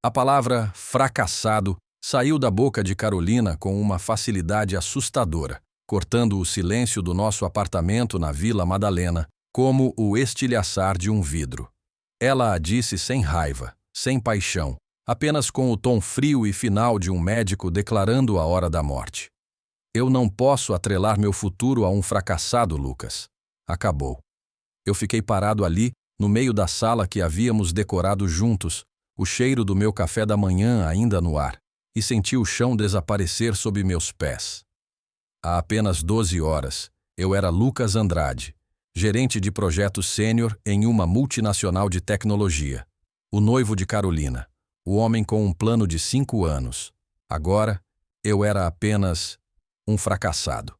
A palavra fracassado saiu da boca de Carolina com uma facilidade assustadora, cortando o silêncio do nosso apartamento na Vila Madalena, como o estilhaçar de um vidro. Ela a disse sem raiva, sem paixão, apenas com o tom frio e final de um médico declarando a hora da morte. Eu não posso atrelar meu futuro a um fracassado, Lucas. Acabou. Eu fiquei parado ali, no meio da sala que havíamos decorado juntos, o cheiro do meu café da manhã ainda no ar, e senti o chão desaparecer sob meus pés. Há apenas 12 horas, eu era Lucas Andrade, gerente de projeto sênior em uma multinacional de tecnologia, o noivo de Carolina, o homem com um plano de 5 anos. Agora, eu era apenas um fracassado.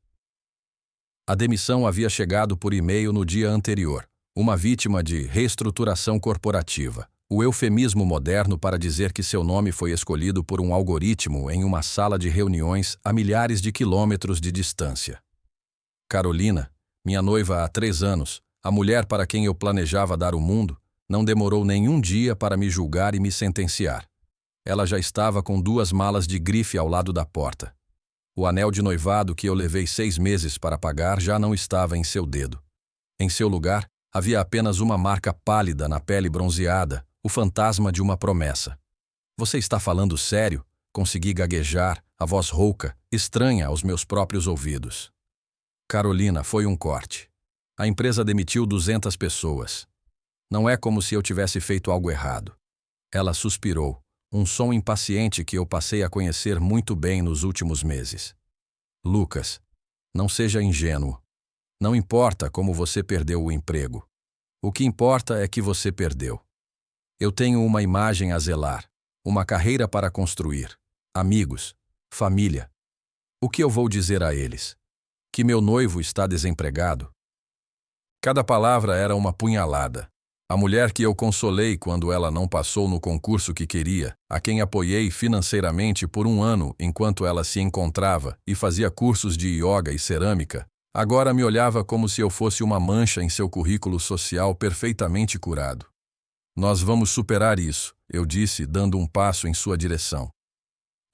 A demissão havia chegado por e-mail no dia anterior, uma vítima de reestruturação corporativa, o eufemismo moderno para dizer que seu nome foi escolhido por um algoritmo em uma sala de reuniões a milhares de quilômetros de distância. Carolina, minha noiva há 3 anos, a mulher para quem eu planejava dar o mundo, não demorou nenhum dia para me julgar e me sentenciar. Ela já estava com 2 malas de grife ao lado da porta. O anel de noivado que eu levei 6 meses para pagar já não estava em seu dedo. Em seu lugar, havia apenas uma marca pálida na pele bronzeada, o fantasma de uma promessa. Você está falando sério? Consegui gaguejar, a voz rouca, estranha aos meus próprios ouvidos. Carolina, foi um corte. A empresa demitiu 200 pessoas. Não é como se eu tivesse feito algo errado. Ela suspirou, um som impaciente que eu passei a conhecer muito bem nos últimos meses. Lucas, não seja ingênuo. Não importa como você perdeu o emprego. O que importa é que você perdeu. Eu tenho uma imagem a zelar, uma carreira para construir, amigos, família. O que eu vou dizer a eles? Que meu noivo está desempregado? Cada palavra era uma punhalada. A mulher que eu consolei quando ela não passou no concurso que queria, a quem apoiei financeiramente por 1 ano enquanto ela se encontrava e fazia cursos de yoga e cerâmica, agora me olhava como se eu fosse uma mancha em seu currículo social perfeitamente curado. Nós vamos superar isso, eu disse, dando um passo em sua direção.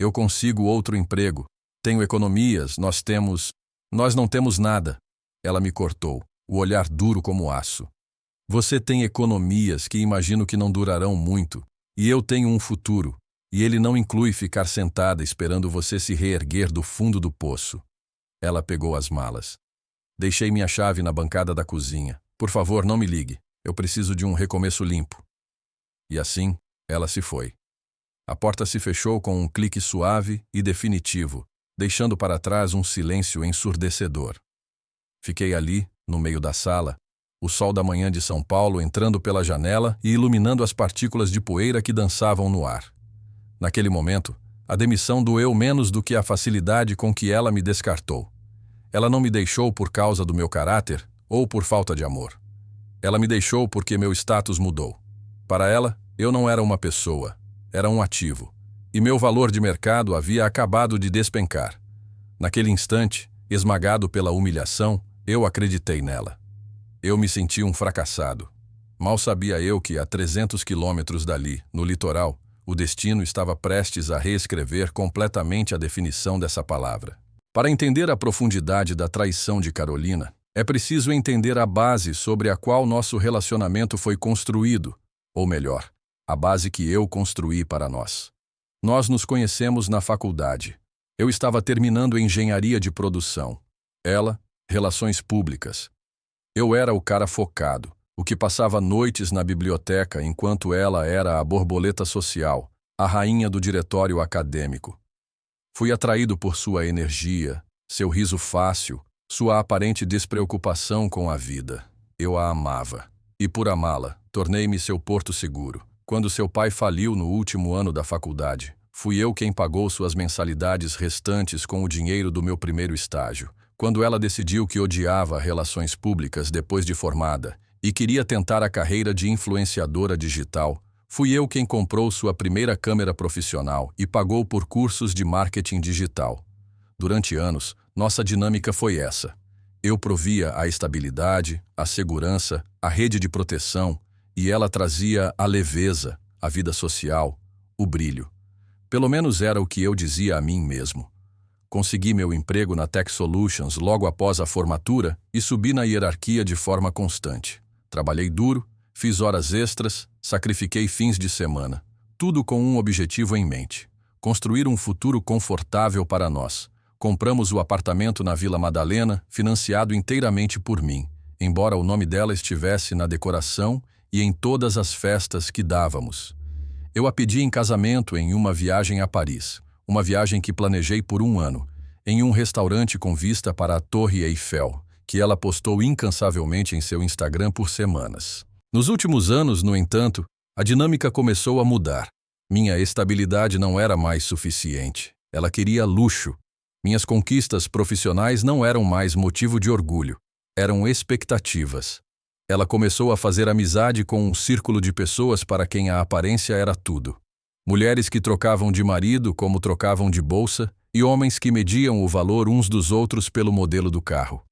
Eu consigo outro emprego. Tenho economias, Nós não temos nada. Ela me cortou, o olhar duro como aço. Você tem economias que imagino que não durarão muito, e eu tenho um futuro, e ele não inclui ficar sentada esperando você se reerguer do fundo do poço. Ela pegou as malas. Deixei minha chave na bancada da cozinha. Por favor, não me ligue. Eu preciso de um recomeço limpo. E assim, ela se foi. A porta se fechou com um clique suave e definitivo, deixando para trás um silêncio ensurdecedor. Fiquei ali, no meio da sala, o sol da manhã de São Paulo entrando pela janela e iluminando as partículas de poeira que dançavam no ar. Naquele momento, a demissão doeu menos do que a facilidade com que ela me descartou. Ela não me deixou por causa do meu caráter ou por falta de amor. Ela me deixou porque meu status mudou. Para ela, eu não era uma pessoa, era um ativo, e meu valor de mercado havia acabado de despencar. Naquele instante, esmagado pela humilhação, eu acreditei nela. Eu me senti um fracassado. Mal sabia eu que a 300 quilômetros dali, no litoral, o destino estava prestes a reescrever completamente a definição dessa palavra. Para entender a profundidade da traição de Carolina, é preciso entender a base sobre a qual nosso relacionamento foi construído, ou melhor, a base que eu construí para nós. Nós nos conhecemos na faculdade. Eu estava terminando engenharia de produção. Ela, relações públicas. Eu era o cara focado, o que passava noites na biblioteca enquanto ela era a borboleta social, a rainha do diretório acadêmico. Fui atraído por sua energia, seu riso fácil, sua aparente despreocupação com a vida. Eu a amava. E por amá-la, tornei-me seu porto seguro. Quando seu pai faliu no último ano da faculdade, fui eu quem pagou suas mensalidades restantes com o dinheiro do meu primeiro estágio. Quando ela decidiu que odiava relações públicas depois de formada e queria tentar a carreira de influenciadora digital, fui eu quem comprou sua primeira câmera profissional e pagou por cursos de marketing digital. Durante anos, nossa dinâmica foi essa. Eu provia a estabilidade, a segurança, a rede de proteção, e ela trazia a leveza, a vida social, o brilho. Pelo menos era o que eu dizia a mim mesmo. Consegui meu emprego na Tech Solutions logo após a formatura e subi na hierarquia de forma constante. Trabalhei duro, fiz horas extras, sacrifiquei fins de semana. Tudo com um objetivo em mente: construir um futuro confortável para nós. Compramos o apartamento na Vila Madalena, financiado inteiramente por mim, embora o nome dela estivesse na decoração e em todas as festas que dávamos. Eu a pedi em casamento em uma viagem a Paris, uma viagem que planejei por um ano, em um restaurante com vista para a Torre Eiffel, que ela postou incansavelmente em seu Instagram por semanas. Nos últimos anos, no entanto, a dinâmica começou a mudar. Minha estabilidade não era mais suficiente. Ela queria luxo. Minhas conquistas profissionais não eram mais motivo de orgulho, eram expectativas. Ela começou a fazer amizade com um círculo de pessoas para quem a aparência era tudo. Mulheres que trocavam de marido como trocavam de bolsa e homens que mediam o valor uns dos outros pelo modelo do carro.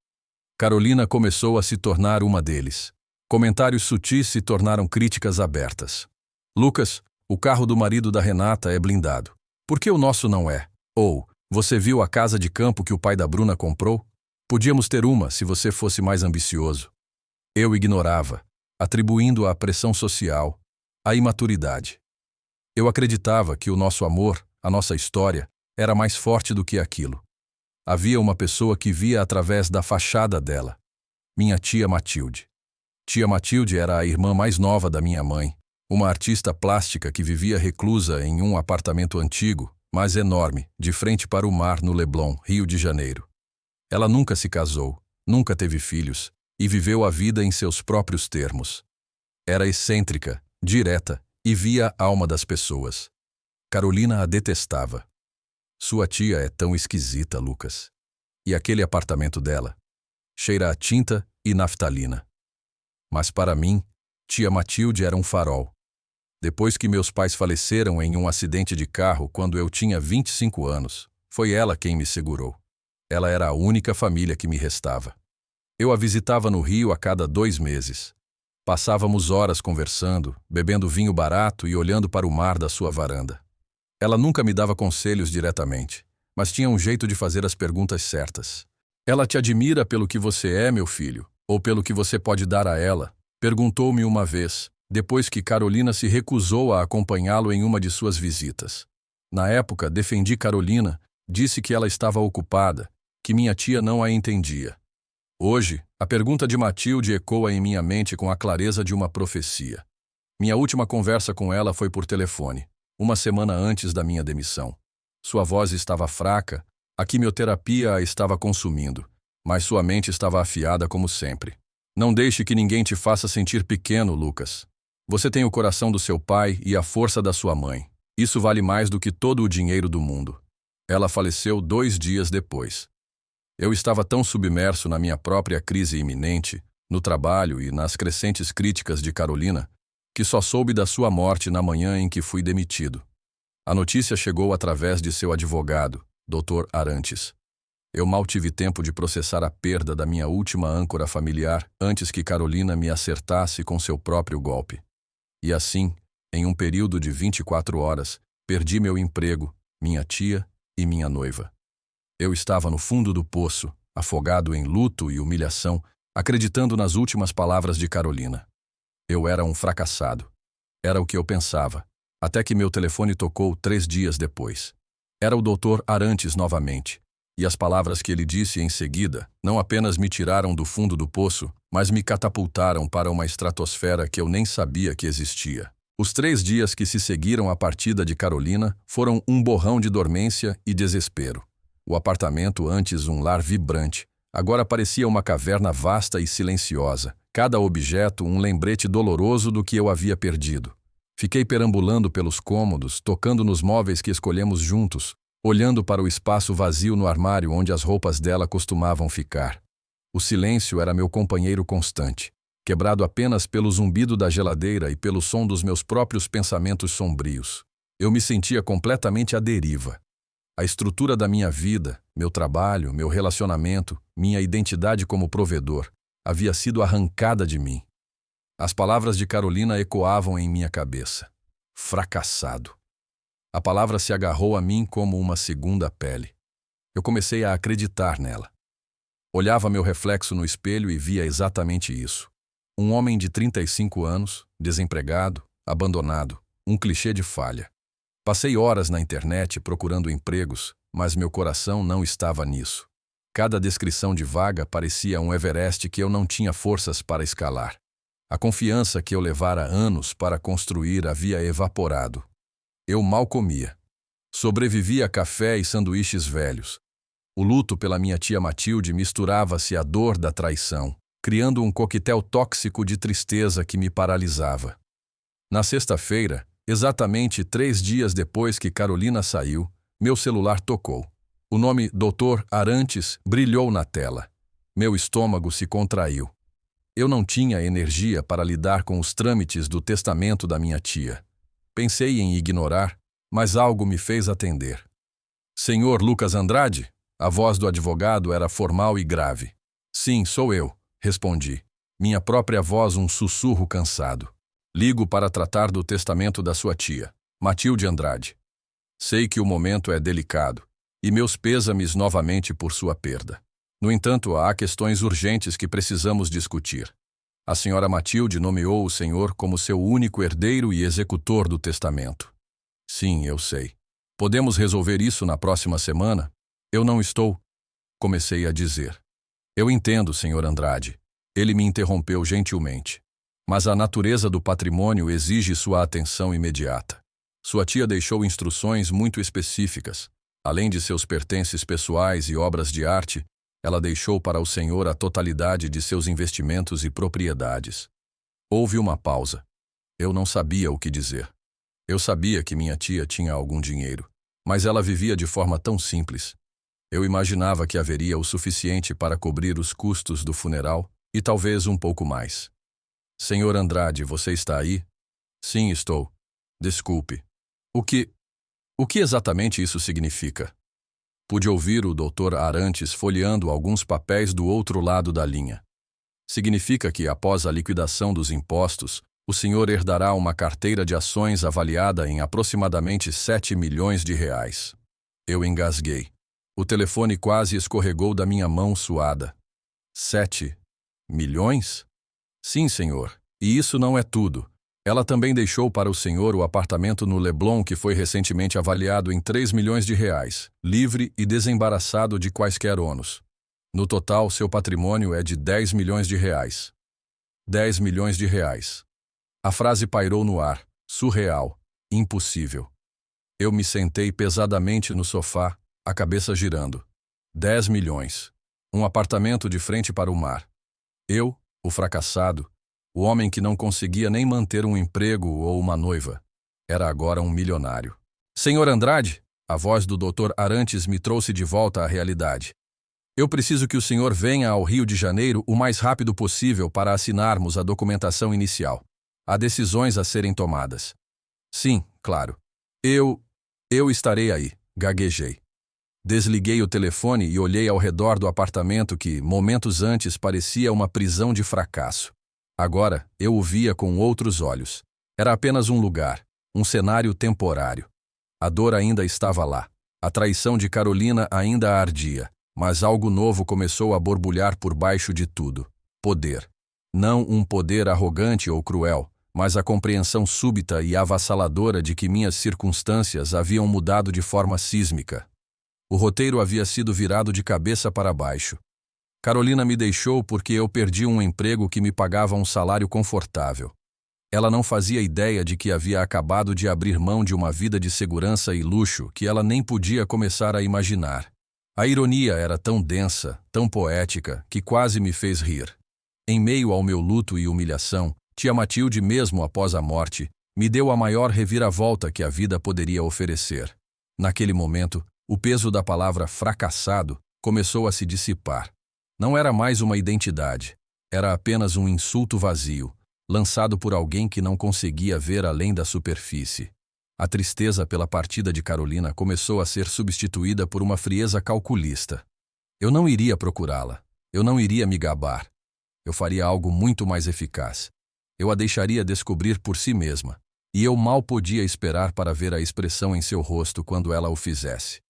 Carolina começou a se tornar uma deles. Comentários sutis se tornaram críticas abertas. Lucas, o carro do marido da Renata é blindado. Por que o nosso não é? Ou, você viu a casa de campo que o pai da Bruna comprou? Podíamos ter uma se você fosse mais ambicioso. Eu ignorava, atribuindo à pressão social, à imaturidade. Eu acreditava que o nosso amor, a nossa história, era mais forte do que aquilo. Havia uma pessoa que via através da fachada dela. Minha tia Matilde. Tia Matilde era a irmã mais nova da minha mãe, uma artista plástica que vivia reclusa em um apartamento antigo, mas enorme, de frente para o mar no Leblon, Rio de Janeiro. Ela nunca se casou, nunca teve filhos, e viveu a vida em seus próprios termos. Era excêntrica, direta, e via a alma das pessoas. Carolina a detestava. Sua tia é tão esquisita, Lucas. E aquele apartamento dela? Cheira a tinta e naftalina. Mas para mim, tia Matilde era um farol. Depois que meus pais faleceram em um acidente de carro quando eu tinha 25 anos, foi ela quem me segurou. Ela era a única família que me restava. Eu a visitava no Rio a cada 2 meses. Passávamos horas conversando, bebendo vinho barato e olhando para o mar da sua varanda. Ela nunca me dava conselhos diretamente, mas tinha um jeito de fazer as perguntas certas. Ela te admira pelo que você é, meu filho, ou pelo que você pode dar a ela? Perguntou-me uma vez, depois que Carolina se recusou a acompanhá-lo em uma de suas visitas. Na época, defendi Carolina, disse que ela estava ocupada, que minha tia não a entendia. Hoje, a pergunta de Matilde ecoa em minha mente com a clareza de uma profecia. Minha última conversa com ela foi por telefone, uma semana antes da minha demissão. Sua voz estava fraca, a quimioterapia a estava consumindo, mas sua mente estava afiada como sempre. Não deixe que ninguém te faça sentir pequeno, Lucas. Você tem o coração do seu pai e a força da sua mãe. Isso vale mais do que todo o dinheiro do mundo. Ela faleceu 2 dias depois. Eu estava tão submerso na minha própria crise iminente, no trabalho e nas crescentes críticas de Carolina, que só soube da sua morte na manhã em que fui demitido. A notícia chegou através de seu advogado, Dr. Arantes. Eu mal tive tempo de processar a perda da minha última âncora familiar antes que Carolina me acertasse com seu próprio golpe. E assim, em um período de 24 horas, perdi meu emprego, minha tia e minha noiva. Eu estava no fundo do poço, afogado em luto e humilhação, acreditando nas últimas palavras de Carolina. Eu era um fracassado. Era o que eu pensava, até que meu telefone tocou 3 dias depois. Era o Dr. Arantes novamente, e as palavras que ele disse em seguida não apenas me tiraram do fundo do poço, mas me catapultaram para uma estratosfera que eu nem sabia que existia. Os 3 dias que se seguiram à partida de Carolina foram um borrão de dormência e desespero. O apartamento, antes um lar vibrante, agora parecia uma caverna vasta e silenciosa, cada objeto um lembrete doloroso do que eu havia perdido. Fiquei perambulando pelos cômodos, tocando nos móveis que escolhemos juntos, olhando para o espaço vazio no armário onde as roupas dela costumavam ficar. O silêncio era meu companheiro constante, quebrado apenas pelo zumbido da geladeira e pelo som dos meus próprios pensamentos sombrios. Eu me sentia completamente à deriva. A estrutura da minha vida, meu trabalho, meu relacionamento, minha identidade como provedor, havia sido arrancada de mim. As palavras de Carolina ecoavam em minha cabeça. Fracassado. A palavra se agarrou a mim como uma segunda pele. Eu comecei a acreditar nela. Olhava meu reflexo no espelho e via exatamente isso. Um homem de 35 anos, desempregado, abandonado, um clichê de falha. Passei horas na internet procurando empregos, mas meu coração não estava nisso. Cada descrição de vaga parecia um Everest que eu não tinha forças para escalar. A confiança que eu levara anos para construir havia evaporado. Eu mal comia. Sobrevivia a café e sanduíches velhos. O luto pela minha tia Matilde misturava-se à dor da traição, criando um coquetel tóxico de tristeza que me paralisava. Na sexta-feira, exatamente 3 dias depois que Carolina saiu, meu celular tocou. O nome Dr. Arantes brilhou na tela. Meu estômago se contraiu. Eu não tinha energia para lidar com os trâmites do testamento da minha tia. Pensei em ignorar, mas algo me fez atender. Senhor Lucas Andrade? A voz do advogado era formal e grave. Sim, sou eu, respondi. Minha própria voz um sussurro cansado. Ligo para tratar do testamento da sua tia, Matilde Andrade. Sei que o momento é delicado, e meus pêsames novamente por sua perda. No entanto, há questões urgentes que precisamos discutir. A senhora Matilde nomeou o senhor como seu único herdeiro e executor do testamento. Sim, eu sei. Podemos resolver isso na próxima semana? Eu não estou... Comecei a dizer. Eu entendo, senhor Andrade. Ele me interrompeu gentilmente. Mas a natureza do patrimônio exige sua atenção imediata. Sua tia deixou instruções muito específicas. Além de seus pertences pessoais e obras de arte, ela deixou para o senhor a totalidade de seus investimentos e propriedades. Houve uma pausa. Eu não sabia o que dizer. Eu sabia que minha tia tinha algum dinheiro, mas ela vivia de forma tão simples. Eu imaginava que haveria o suficiente para cobrir os custos do funeral e talvez um pouco mais. Senhor Andrade, você está aí? Sim, estou. Desculpe. O que exatamente isso significa? Pude ouvir o Dr. Arantes folheando alguns papéis do outro lado da linha. Significa que, após a liquidação dos impostos, o senhor herdará uma carteira de ações avaliada em aproximadamente 7 milhões de reais. Eu engasguei. O telefone quase escorregou da minha mão suada. 7 milhões? Sim, senhor. E isso não é tudo. Ela também deixou para o senhor o apartamento no Leblon que foi recentemente avaliado em 3 milhões de reais, livre e desembaraçado de quaisquer ônus. No total, seu patrimônio é de 10 milhões de reais. 10 milhões de reais. A frase pairou no ar, surreal, impossível. Eu me sentei pesadamente no sofá, a cabeça girando. 10 milhões. Um apartamento de frente para o mar. Eu, o fracassado, o homem que não conseguia nem manter um emprego ou uma noiva, era agora um milionário. Senhor Andrade, a voz do Dr. Arantes me trouxe de volta à realidade. Eu preciso que o senhor venha ao Rio de Janeiro o mais rápido possível para assinarmos a documentação inicial. Há decisões a serem tomadas. Sim, claro. Eu estarei aí, gaguejei. Desliguei o telefone e olhei ao redor do apartamento que, momentos antes, parecia uma prisão de fracasso. Agora, eu o via com outros olhos. Era apenas um lugar, um cenário temporário. A dor ainda estava lá. A traição de Carolina ainda ardia, mas algo novo começou a borbulhar por baixo de tudo. Poder. Não um poder arrogante ou cruel, mas a compreensão súbita e avassaladora de que minhas circunstâncias haviam mudado de forma sísmica. O roteiro havia sido virado de cabeça para baixo. Carolina me deixou porque eu perdi um emprego que me pagava um salário confortável. Ela não fazia ideia de que havia acabado de abrir mão de uma vida de segurança e luxo que ela nem podia começar a imaginar. A ironia era tão densa, tão poética, que quase me fez rir. Em meio ao meu luto e humilhação, tia Matilde, mesmo após a morte, me deu a maior reviravolta que a vida poderia oferecer. Naquele momento, o peso da palavra fracassado começou a se dissipar. Não era mais uma identidade, era apenas um insulto vazio, lançado por alguém que não conseguia ver além da superfície. A tristeza pela partida de Carolina começou a ser substituída por uma frieza calculista. Eu não iria procurá-la, eu não iria me gabar. Eu faria algo muito mais eficaz. Eu a deixaria descobrir por si mesma. e eu mal podia esperar para ver a expressão em seu rosto quando ela o fizesse.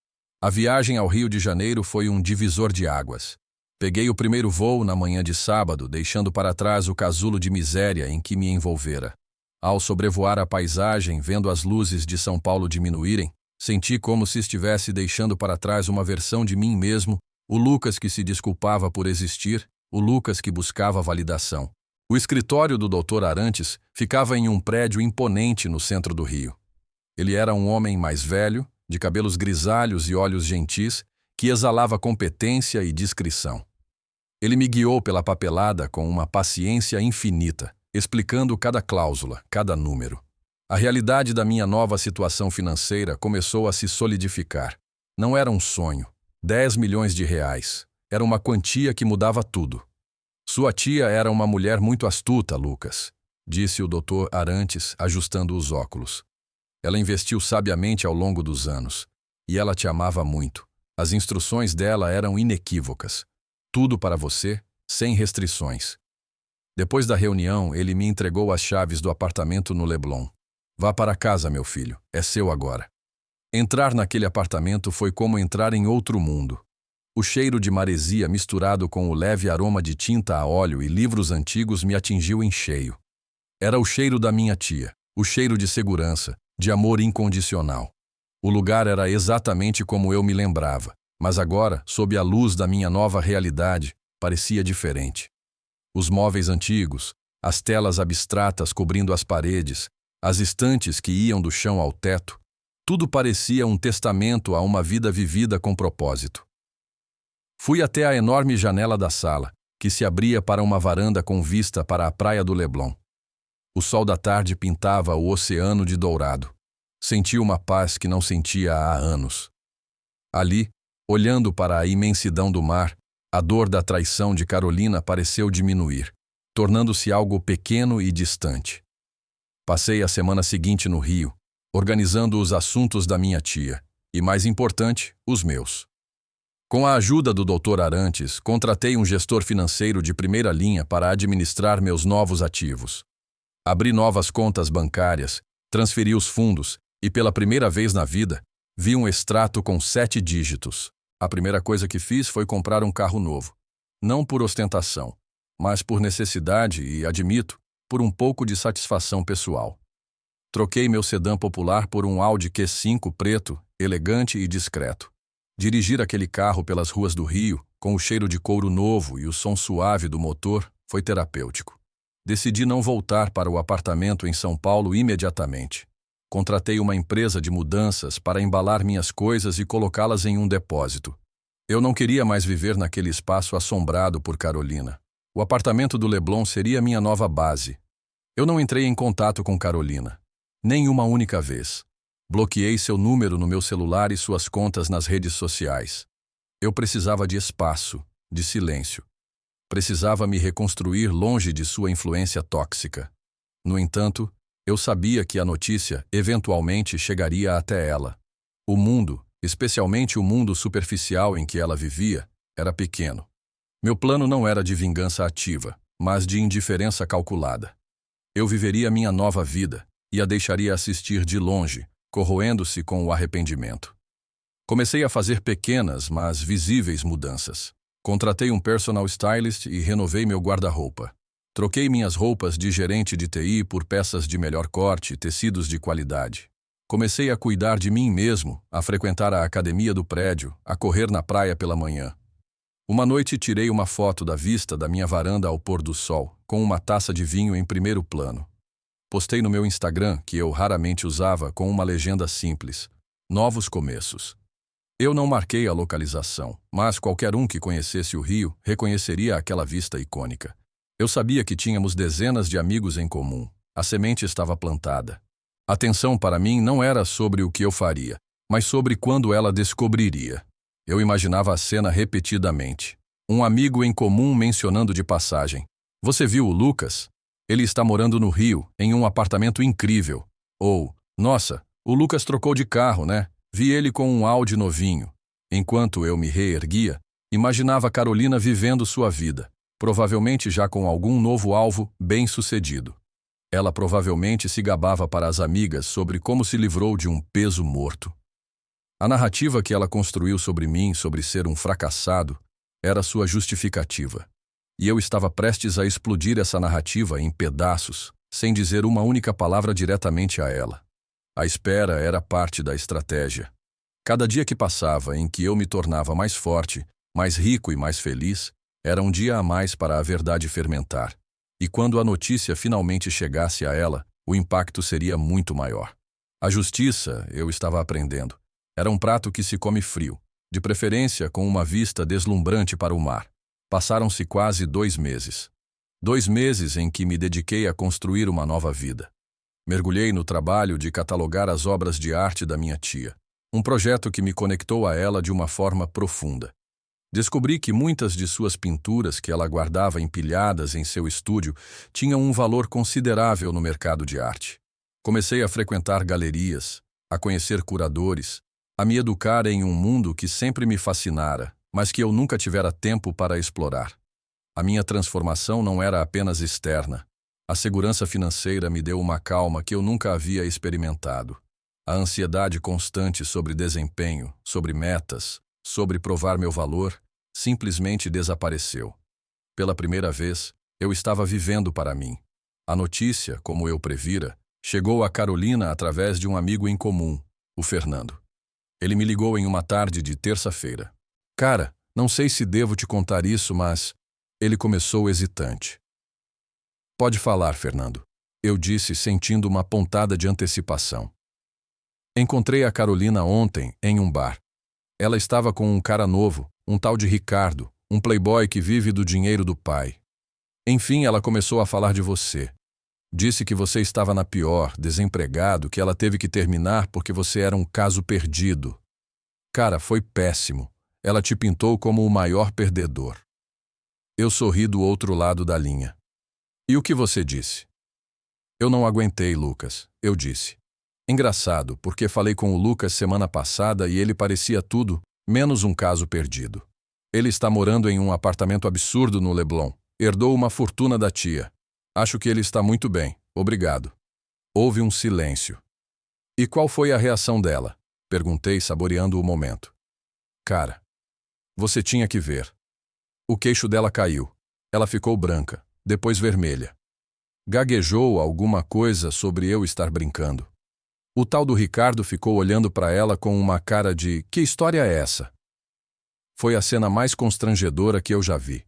A viagem ao Rio de Janeiro foi um divisor de águas. Peguei o primeiro voo na manhã de sábado, deixando para trás o casulo de miséria em que me envolvera. Ao sobrevoar a paisagem, vendo as luzes de São Paulo diminuírem, senti como se estivesse deixando para trás uma versão de mim mesmo, o Lucas que se desculpava por existir, o Lucas que buscava validação. O escritório do Dr. Arantes ficava em um prédio imponente no centro do Rio. Ele era um homem mais velho, de cabelos grisalhos e olhos gentis, que exalava competência e discrição. Ele me guiou pela papelada com uma paciência infinita, explicando cada cláusula, cada número. A realidade da minha nova situação financeira começou a se solidificar. Não era um sonho. 10 milhões de reais. Era uma quantia que mudava tudo. Sua tia era uma mulher muito astuta, Lucas, disse o Dr. Arantes, ajustando os óculos. Ela investiu sabiamente ao longo dos anos. E ela te amava muito. As instruções dela eram inequívocas. Tudo para você, sem restrições. Depois da reunião, ele me entregou as chaves do apartamento no Leblon. Vá para casa, meu filho. É seu agora. Entrar naquele apartamento foi como entrar em outro mundo. O cheiro de maresia misturado com o leve aroma de tinta a óleo e livros antigos me atingiu em cheio. Era o cheiro da minha tia, o cheiro de segurança, de amor incondicional. O lugar era exatamente como eu me lembrava, mas agora, sob a luz da minha nova realidade, parecia diferente. Os móveis antigos, as telas abstratas cobrindo as paredes, as estantes que iam do chão ao teto, tudo parecia um testamento a uma vida vivida com propósito. Fui até a enorme janela da sala, que se abria para uma varanda com vista para a praia do Leblon. O sol da tarde pintava o oceano de dourado. Senti uma paz que não sentia há anos. Ali, olhando para a imensidão do mar, a dor da traição de Carolina pareceu diminuir, tornando-se algo pequeno e distante. Passei a semana seguinte no Rio, organizando os assuntos da minha tia, e mais importante, os meus. Com a ajuda do Dr. Arantes, contratei um gestor financeiro de primeira linha para administrar meus novos ativos. Abri novas contas bancárias, transferi os fundos e, pela primeira vez na vida, vi um extrato com 7 dígitos. A primeira coisa que fiz foi comprar um carro novo. Não por ostentação, mas por necessidade e, admito, por um pouco de satisfação pessoal. Troquei meu sedã popular por um Audi Q5 preto, elegante e discreto. Dirigir aquele carro pelas ruas do Rio, com o cheiro de couro novo e o som suave do motor, foi terapêutico. Decidi não voltar para o apartamento em São Paulo imediatamente. Contratei uma empresa de mudanças para embalar minhas coisas e colocá-las em um depósito. Eu não queria mais viver naquele espaço assombrado por Carolina. O apartamento do Leblon seria minha nova base. Eu não entrei em contato com Carolina. Nem uma única vez. Bloqueei seu número no meu celular e suas contas nas redes sociais. Eu precisava de espaço, de silêncio. Precisava me reconstruir longe de sua influência tóxica. No entanto, eu sabia que a notícia eventualmente chegaria até ela. O mundo, especialmente o mundo superficial em que ela vivia, era pequeno. Meu plano não era de vingança ativa, mas de indiferença calculada. Eu viveria minha nova vida e a deixaria assistir de longe, corroendo-se com o arrependimento. Comecei a fazer pequenas, mas visíveis mudanças. Contratei um personal stylist e renovei meu guarda-roupa. Troquei minhas roupas de gerente de TI por peças de melhor corte e tecidos de qualidade. Comecei a cuidar de mim mesmo, a frequentar a academia do prédio, a correr na praia pela manhã. Uma noite tirei uma foto da vista da minha varanda ao pôr do sol, com uma taça de vinho em primeiro plano. Postei no meu Instagram, que eu raramente usava, com uma legenda simples: Novos começos. Eu não marquei a localização, mas qualquer um que conhecesse o Rio reconheceria aquela vista icônica. Eu sabia que tínhamos dezenas de amigos em comum. A semente estava plantada. A tensão para mim não era sobre o que eu faria, mas sobre quando ela descobriria. Eu imaginava a cena repetidamente. Um amigo em comum mencionando de passagem: Você viu o Lucas? Ele está morando no Rio, em um apartamento incrível. Ou, nossa, o Lucas trocou de carro, né? Vi ele com um Audi novinho. Enquanto eu me reerguia, imaginava Carolina vivendo sua vida, provavelmente já com algum novo alvo bem-sucedido. Ela provavelmente se gabava para as amigas sobre como se livrou de um peso morto. A narrativa que ela construiu sobre mim, sobre ser um fracassado, era sua justificativa. E eu estava prestes a explodir essa narrativa em pedaços, sem dizer uma única palavra diretamente a ela. A espera era parte da estratégia. Cada dia que passava em que eu me tornava mais forte, mais rico e mais feliz, era um dia a mais para a verdade fermentar. E quando a notícia finalmente chegasse a ela, o impacto seria muito maior. A justiça, eu estava aprendendo, era um prato que se come frio, de preferência com uma vista deslumbrante para o mar. Passaram-se quase 2 meses. 2 meses em que me dediquei a construir uma nova vida. Mergulhei no trabalho de catalogar as obras de arte da minha tia, um projeto que me conectou a ela de uma forma profunda. Descobri que muitas de suas pinturas que ela guardava empilhadas em seu estúdio tinham um valor considerável no mercado de arte. Comecei a frequentar galerias, a conhecer curadores, a me educar em um mundo que sempre me fascinara, mas que eu nunca tivera tempo para explorar. A minha transformação não era apenas externa. A segurança financeira me deu uma calma que eu nunca havia experimentado. A ansiedade constante sobre desempenho, sobre metas, sobre provar meu valor, simplesmente desapareceu. Pela primeira vez, eu estava vivendo para mim. A notícia, como eu previra, chegou a Carolina através de um amigo em comum, o Fernando. Ele me ligou em uma tarde de terça-feira. Cara, não sei se devo te contar isso, mas... Ele começou hesitante. Pode falar, Fernando. Eu disse, sentindo uma pontada de antecipação. Encontrei a Carolina ontem em um bar. Ela estava com um cara novo, um tal de Ricardo, um playboy que vive do dinheiro do pai. Enfim, ela começou a falar de você. Disse que você estava na pior, desempregado, que ela teve que terminar porque você era um caso perdido. Cara, foi péssimo. Ela te pintou como o maior perdedor. Eu sorri do outro lado da linha. E o que você disse? Eu não aguentei, Lucas, eu disse. Engraçado, porque falei com o Lucas semana passada e ele parecia tudo, menos um caso perdido. Ele está morando em um apartamento absurdo no Leblon. Herdou uma fortuna da tia. Acho que ele está muito bem, obrigado. Houve um silêncio. E qual foi a reação dela? Perguntei, saboreando o momento. Cara, você tinha que ver. O queixo dela caiu. Ela ficou branca, depois vermelha. Gaguejou alguma coisa sobre eu estar brincando. O tal do Ricardo ficou olhando para ela com uma cara de "que história é essa?". Foi a cena mais constrangedora que eu já vi.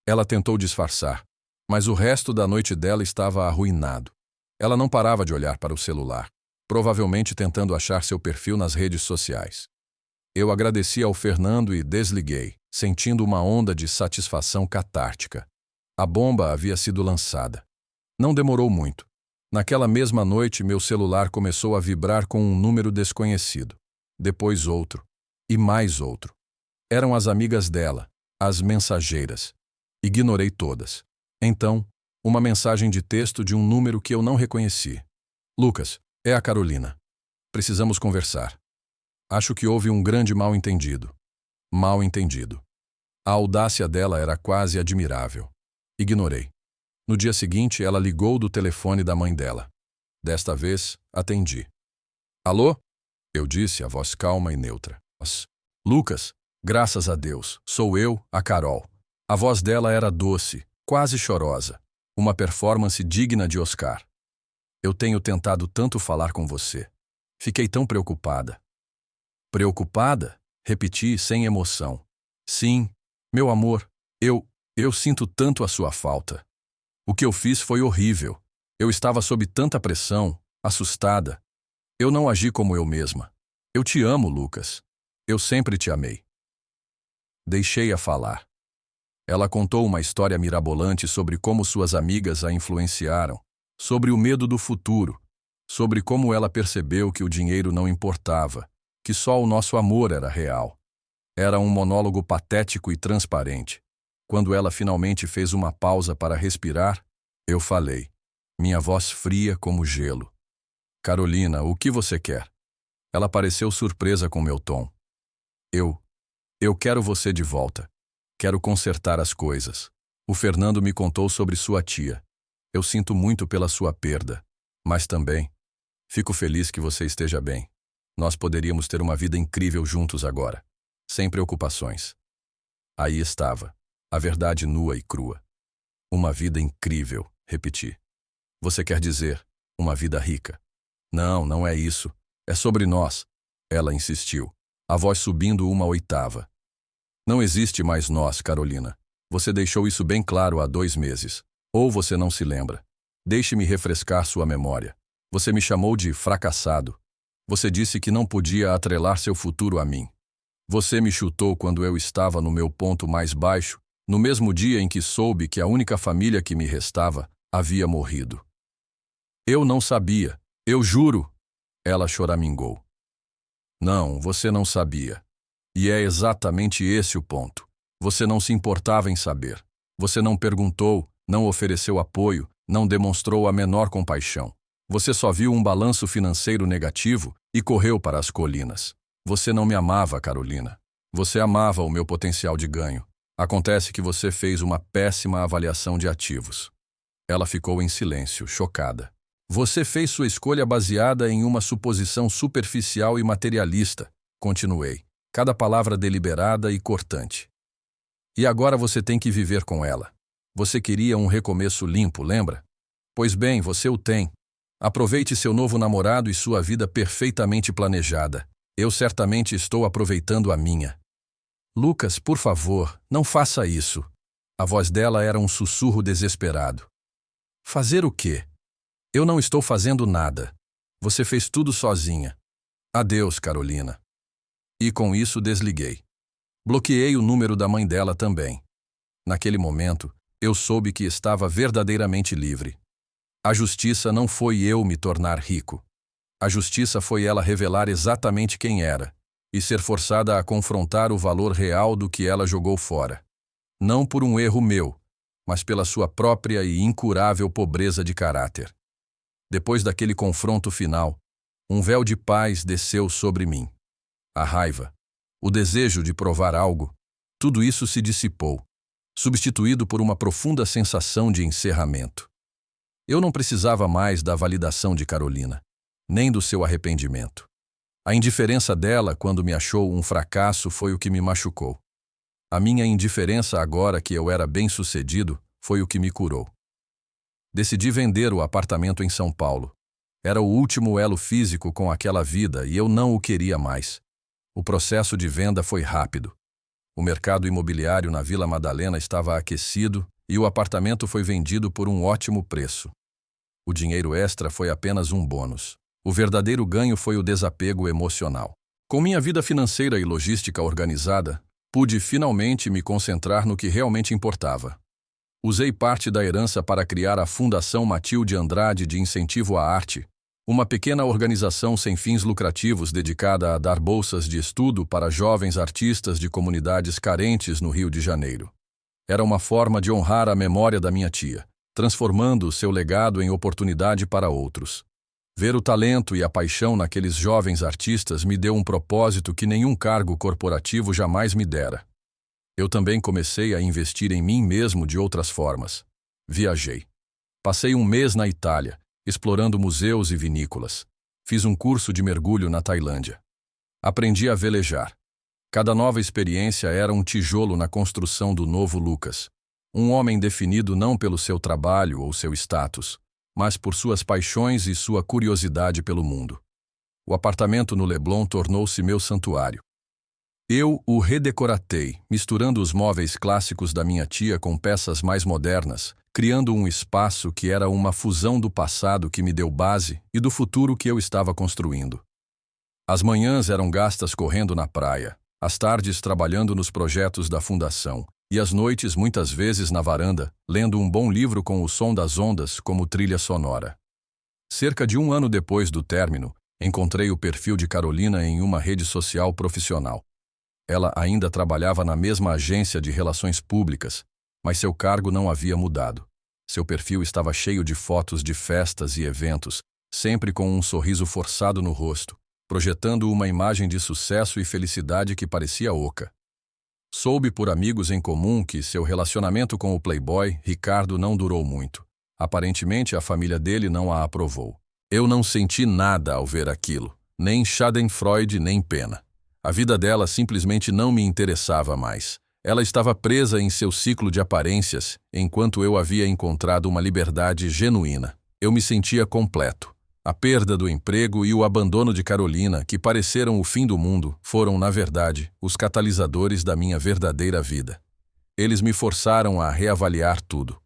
Ela tentou disfarçar, mas o resto da noite dela estava arruinado. Ela não parava de olhar para o celular, provavelmente tentando achar seu perfil nas redes sociais. Eu agradeci ao Fernando e desliguei, sentindo uma onda de satisfação catártica. A bomba havia sido lançada. Não demorou muito. Naquela mesma noite, meu celular começou a vibrar com um número desconhecido. Depois outro. E mais outro. Eram as amigas dela, as mensageiras. Ignorei todas. Então, uma mensagem de texto de um número que eu não reconheci. Lucas, é a Carolina. Precisamos conversar. Acho que houve um grande mal-entendido. Mal-entendido. A audácia dela era quase admirável. Ignorei. No dia seguinte, ela ligou do telefone da mãe dela. Desta vez, atendi. Alô? Eu disse, a voz calma e neutra. Lucas, graças a Deus, sou eu, a Carol. A voz dela era doce, quase chorosa. Uma performance digna de Oscar. Eu tenho tentado tanto falar com você. Fiquei tão preocupada. Preocupada? Repeti sem emoção. Sim, meu amor, eu sinto tanto a sua falta. O que eu fiz foi horrível. Eu estava sob tanta pressão, assustada. Eu não agi como eu mesma. Eu te amo, Lucas. Eu sempre te amei. Deixei-a falar. Ela contou uma história mirabolante sobre como suas amigas a influenciaram, sobre o medo do futuro, sobre como ela percebeu que o dinheiro não importava, que só o nosso amor era real. Era um monólogo patético e transparente. Quando ela finalmente fez uma pausa para respirar, eu falei, minha voz fria como gelo. Carolina, o que você quer? Ela pareceu surpresa com meu tom. Eu quero você de volta. Quero consertar as coisas. O Fernando me contou sobre sua tia. Eu sinto muito pela sua perda, mas também fico feliz que você esteja bem. Nós poderíamos ter uma vida incrível juntos agora, sem preocupações. Aí estava, a verdade nua e crua. Uma vida incrível, repeti. Você quer dizer, uma vida rica? Não, não é isso. É sobre nós. Ela insistiu, a voz subindo uma oitava. Não existe mais nós, Carolina. Você deixou isso bem claro há 2 meses. Ou você não se lembra. Deixe-me refrescar sua memória. Você me chamou de fracassado. Você disse que não podia atrelar seu futuro a mim. Você me chutou quando eu estava no meu ponto mais baixo, no mesmo dia em que soube que a única família que me restava havia morrido. Eu não sabia, eu juro. Ela choramingou. Não, você não sabia. E é exatamente esse o ponto. Você não se importava em saber. Você não perguntou, não ofereceu apoio, não demonstrou a menor compaixão. Você só viu um balanço financeiro negativo e correu para as colinas. Você não me amava, Carolina. Você amava o meu potencial de ganho. Acontece que você fez uma péssima avaliação de ativos. Ela ficou em silêncio, chocada. Você fez sua escolha baseada em uma suposição superficial e materialista, continuei, cada palavra deliberada e cortante. E agora você tem que viver com ela. Você queria um recomeço limpo, lembra? Pois bem, você o tem. Aproveite seu novo namorado e sua vida perfeitamente planejada. Eu certamente estou aproveitando a minha. Lucas, por favor, não faça isso. A voz dela era um sussurro desesperado. Fazer o quê? Eu não estou fazendo nada. Você fez tudo sozinha. Adeus, Carolina. E com isso desliguei. Bloqueei o número da mãe dela também. Naquele momento, eu soube que estava verdadeiramente livre. A justiça não foi eu me tornar rico. A justiça foi ela revelar exatamente quem era e ser forçada a confrontar o valor real do que ela jogou fora. Não por um erro meu, mas pela sua própria e incurável pobreza de caráter. Depois daquele confronto final, um véu de paz desceu sobre mim. A raiva, o desejo de provar algo, tudo isso se dissipou, substituído por uma profunda sensação de encerramento. Eu não precisava mais da validação de Carolina, nem do seu arrependimento. A indiferença dela quando me achou um fracasso foi o que me machucou. A minha indiferença agora que eu era bem-sucedido foi o que me curou. Decidi vender o apartamento em São Paulo. Era o último elo físico com aquela vida e eu não o queria mais. O processo de venda foi rápido. O mercado imobiliário na Vila Madalena estava aquecido e o apartamento foi vendido por um ótimo preço. O dinheiro extra foi apenas um bônus. O verdadeiro ganho foi o desapego emocional. Com minha vida financeira e logística organizada, pude finalmente me concentrar no que realmente importava. Usei parte da herança para criar a Fundação Matilde Andrade de Incentivo à Arte, uma pequena organização sem fins lucrativos dedicada a dar bolsas de estudo para jovens artistas de comunidades carentes no Rio de Janeiro. Era uma forma de honrar a memória da minha tia, transformando seu legado em oportunidade para outros. Ver o talento e a paixão naqueles jovens artistas me deu um propósito que nenhum cargo corporativo jamais me dera. Eu também comecei a investir em mim mesmo de outras formas. Viajei. Passei um mês na Itália, explorando museus e vinícolas. Fiz um curso de mergulho na Tailândia. Aprendi a velejar. Cada nova experiência era um tijolo na construção do novo Lucas. Um homem definido não pelo seu trabalho ou seu status, mas por suas paixões e sua curiosidade pelo mundo. O apartamento no Leblon tornou-se meu santuário. Eu o redecoratei, misturando os móveis clássicos da minha tia com peças mais modernas, criando um espaço que era uma fusão do passado que me deu base e do futuro que eu estava construindo. As manhãs eram gastas correndo na praia, as tardes trabalhando nos projetos da fundação, e as noites muitas vezes na varanda, lendo um bom livro com o som das ondas como trilha sonora. Cerca de 1 ano depois do término, encontrei o perfil de Carolina em uma rede social profissional. Ela ainda trabalhava na mesma agência de relações públicas, mas seu cargo não havia mudado. Seu perfil estava cheio de fotos de festas e eventos, sempre com um sorriso forçado no rosto, projetando uma imagem de sucesso e felicidade que parecia oca. Soube por amigos em comum que seu relacionamento com o playboy, Ricardo, não durou muito. Aparentemente, a família dele não a aprovou. Eu não senti nada ao ver aquilo, nem Schadenfreude nem pena. A vida dela simplesmente não me interessava mais. Ela estava presa em seu ciclo de aparências, enquanto eu havia encontrado uma liberdade genuína. Eu me sentia completo. A perda do emprego e o abandono de Carolina, que pareceram o fim do mundo, foram, na verdade, os catalisadores da minha verdadeira vida. Eles me forçaram a reavaliar tudo.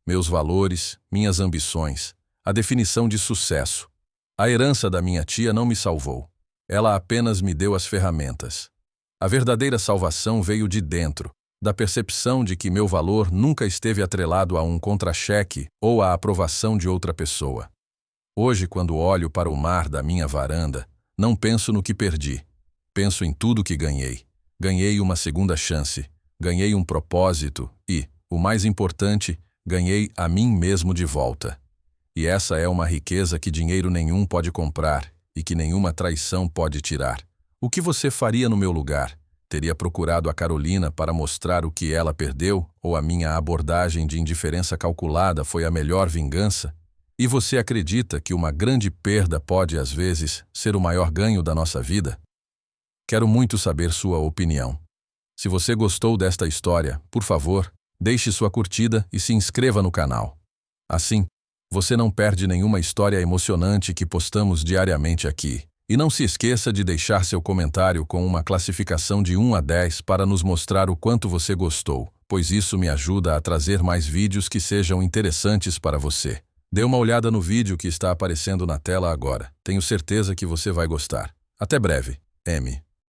Meus valores, minhas ambições, a definição de sucesso. A herança da minha tia não me salvou. Ela apenas me deu as ferramentas. A verdadeira salvação veio de dentro, da percepção de que meu valor nunca esteve atrelado a um contra-cheque ou à aprovação de outra pessoa. Hoje, quando olho para o mar da minha varanda, não penso no que perdi. Penso em tudo que ganhei. Ganhei uma segunda chance, ganhei um propósito e, o mais importante, ganhei a mim mesmo de volta. E essa é uma riqueza que dinheiro nenhum pode comprar e que nenhuma traição pode tirar. O que você faria no meu lugar? Teria procurado a Carolina para mostrar o que ela perdeu ou a minha abordagem de indiferença calculada foi a melhor vingança? E você acredita que uma grande perda pode, às vezes, ser o maior ganho da nossa vida? Quero muito saber sua opinião. Se você gostou desta história, por favor, deixe sua curtida e se inscreva no canal. Assim, você não perde nenhuma história emocionante que postamos diariamente aqui. E não se esqueça de deixar seu comentário com uma classificação de 1 a 10 para nos mostrar o quanto você gostou, pois isso me ajuda a trazer mais vídeos que sejam interessantes para você. Dê uma olhada no vídeo que está aparecendo na tela agora. Tenho certeza que você vai gostar. Até breve. M.